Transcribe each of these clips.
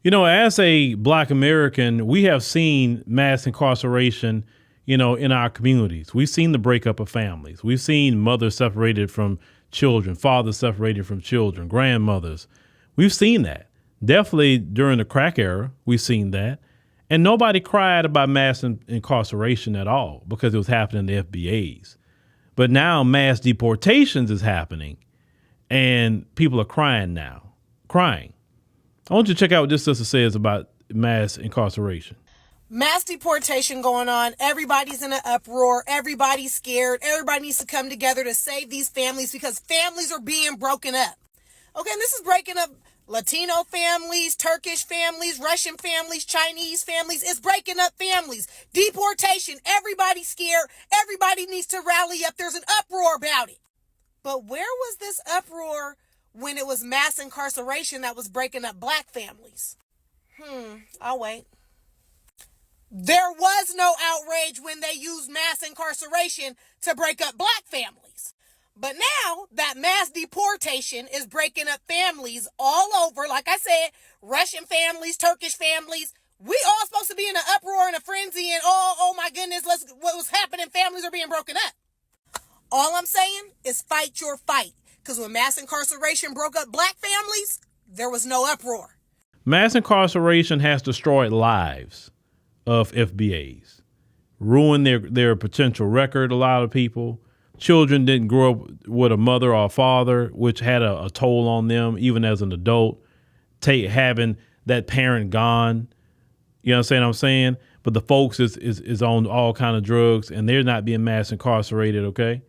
As a Black American, we have seen mass incarceration, in our communities. We've seen the breakup of families. We've seen mothers separated from children, fathers separated from children, grandmothers. We've seen that. Definitely during the crack era, we've seen that. And nobody cried about mass incarceration at all because it was happening in the FBAs. But now mass deportations is happening and people are crying now, crying. I want you to check out what this sister says about mass incarceration. Mass deportation going on. Everybody's in an uproar. Everybody's scared. Everybody needs to come together to save these families because families are being broken up. Okay, and this is breaking up Latino families, Turkish families, Russian families, Chinese families. It's breaking up families. Deportation. Everybody's scared. Everybody needs to rally up. There's an uproar about it. But where was this uproar when it was mass incarceration that was breaking up Black families? I'll wait. There was no outrage when they used mass incarceration to break up Black families. But now that mass deportation is breaking up families all over, like I said, Russian families, Turkish families, we all supposed to be in an uproar and a frenzy and oh my goodness, what was happening? Families are being broken up. All I'm saying is fight your fight. Because when mass incarceration broke up Black families, there was no uproar. Mass incarceration has destroyed lives of FBAs, ruined their potential record. A lot of people, children didn't grow up with a mother or a father, which had a toll on them, even as an adult, having that parent gone. You know what I'm saying? But the folks is on all kind of drugs and they're not being mass incarcerated. Okay.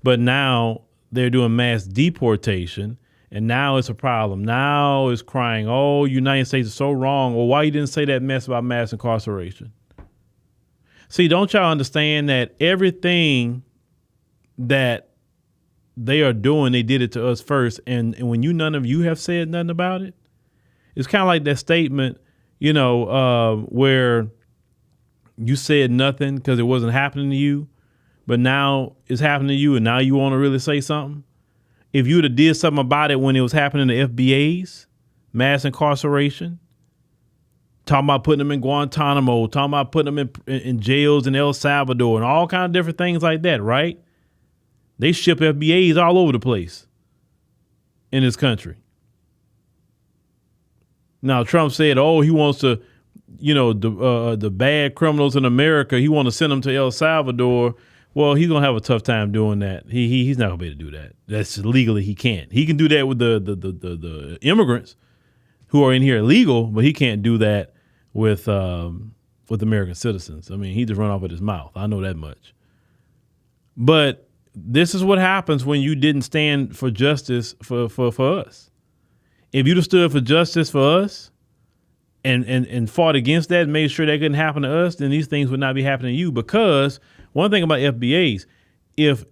But now they're doing mass deportation. And now it's a problem. Now it's crying, oh, United States is so wrong. Well, why you didn't say that mess about mass incarceration? See, don't y'all understand that everything that they are doing, they did it to us first. And when none of you have said nothing about it, it's kind of like that statement, where you said nothing because it wasn't happening to you, but now it's happening to you and now you want to really say something. If you would have did something about it when it was happening to FBAs, mass incarceration, talking about putting them in Guantanamo, talking about putting them in jails in El Salvador and all kinds of different things like that, right? They ship FBAs all over the place in this country. Now, Trump said, oh, he wants to, the bad criminals in America, he want to send them to El Salvador. Well, he's going to have a tough time doing that. He's not going to be able to do that. That's legally he can't. He can do that with the immigrants who are in here illegal, but he can't do that with American citizens. I mean, he just run off with his mouth. I know that much. But this is what happens when you didn't stand for justice for us. If you'd have stood for justice for us and fought against that and made sure that couldn't happen to us, then these things would not be happening to you. Because one thing about FBAs, if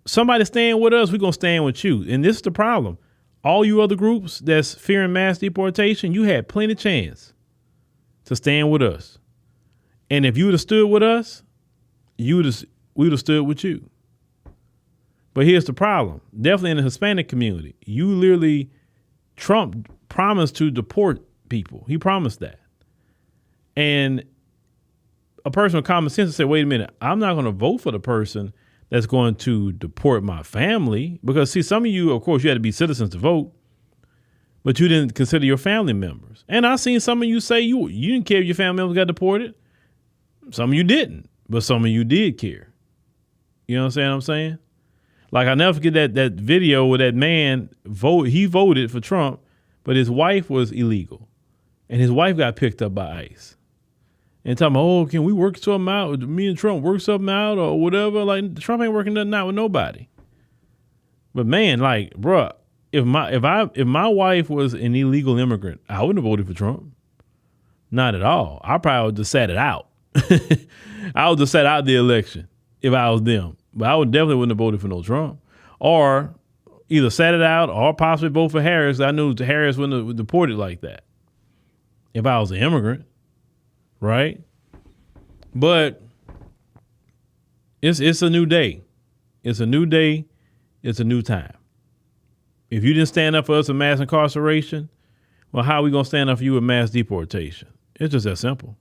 somebody's staying with us, we're going to stand with you. And this is the problem. All you other groups that's fearing mass deportation, you had plenty of chance to stand with us. And if you would have stood with us, we would have stood with you. But here's the problem. Definitely in the Hispanic community, Trump promised to deport people. He promised that. And a person with common sense said, wait a minute, I'm not going to vote for the person that's going to deport my family. Because, see, some of you, of course, you had to be citizens to vote, but you didn't consider your family members. And I've seen some of you say you didn't care if your family members got deported. Some of you didn't, but some of you did care. You know what I'm saying? Like, I'll never forget that video where that man he voted for Trump, but his wife was illegal. And his wife got picked up by ICE. And talking about, oh, can we work something out? Me and Trump work something out or whatever? Like, Trump ain't working nothing out with nobody. But man, like, bruh, if my wife was an illegal immigrant, I wouldn't have voted for Trump. Not at all. I probably would have just sat it out. I would just sat out the election if I was them. But I definitely wouldn't have voted for no Trump. Or either sat it out or possibly vote for Harris. I knew Harris wouldn't have deported like that if I was an immigrant. Right? But it's a new day. It's a new day. It's a new time. If you didn't stand up for us in mass incarceration, Well, how are we going to stand up for you with mass deportation? It's just that simple.